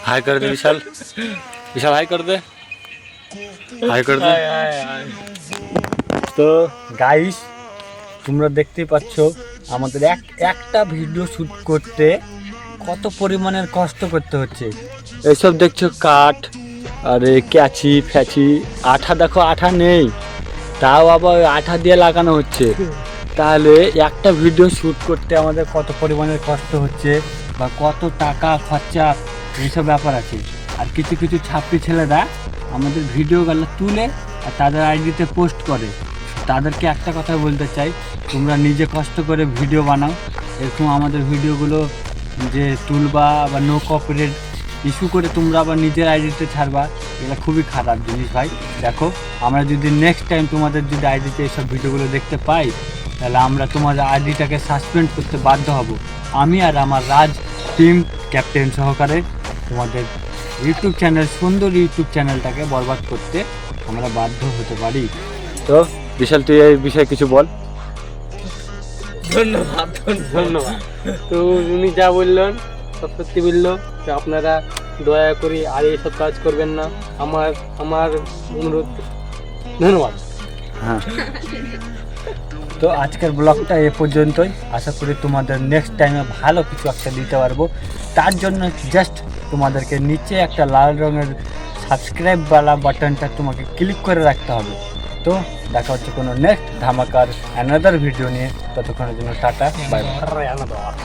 हाय कर दे विशाल, विशाल हाय कर दे, हाय कर दे। তো গাইস, তোমরা দেখতেই পাচ্ছ আমাদের একটা ভিডিও শ্যুট করতে কত পরিমাণের কষ্ট করতে হচ্ছে। এইসব দেখছো কাঠ আর ক্যাচি ফ্যাচি, আঠা দেখো আঠা নেই, তাও আবার ওই আঠা দিয়ে লাগানো হচ্ছে। তাহলে একটা ভিডিও শ্যুট করতে আমাদের কত পরিমাণের কষ্ট হচ্ছে বা কত টাকা খরচা, এইসব ব্যাপার আছে। আর কিছু কিছু ছাত্রী ছেলেরা আমাদের ভিডিওগুলো তুলে আর তাদের আইডিতে পোস্ট করে। তাদেরকে একটা কথা বলতে চাই, তোমরা নিজে কষ্ট করে ভিডিও বানাও। এরকম আমাদের ভিডিওগুলো যে তুলবা বা নো কপিরাইট ইস্যু করে তোমরা আবার নিজের আইডিতে ছাড়বা, এটা খুবই খারাপ জিনিস ভাই। দেখো, আমরা যদি নেক্সট টাইম তোমাদের যদি আইডিতে এইসব ভিডিওগুলো দেখতে পাই, তাহলে আমরা তোমাদের আইডিটাকে সাসপেন্ড করতে বাধ্য হব। আমি আর আমার রাজ টিম ক্যাপ্টেন সহকারে তোমাদের ইউটিউব চ্যানেল, সুন্দর ইউটিউব চ্যানেলটাকে বরবাদ করতে আমরা বাধ্য হতে পারি। তো বিশাল, তুই এই বিষয়ে কিছু বল। ধন্যবাদ ধন্যবাদ। তো উনি যা বললেন সব সত্যি বললো, তো আপনারা দয়া করে আর এইসব কাজ করবেন না, আমার অনুরোধ। ধন্যবাদ। হ্যাঁ, তো আজকের ব্লগটা এ পর্যন্তই। আশা করি তোমাদের নেক্সট টাইমে ভালো কিছু একটা দিতে পারবো। তার জন্য জাস্ট তোমাদেরকে নিচে একটা লাল রঙের সাবস্ক্রাইবওয়ালা বাটনটা তোমাকে ক্লিক করে রাখতে হবে। তো দেখা হচ্ছে কোনো নেক্সট ধামাকার অ্যানাদার ভিডিও নিয়ে। ততক্ষণের জন্য টাটা, বাই বাই।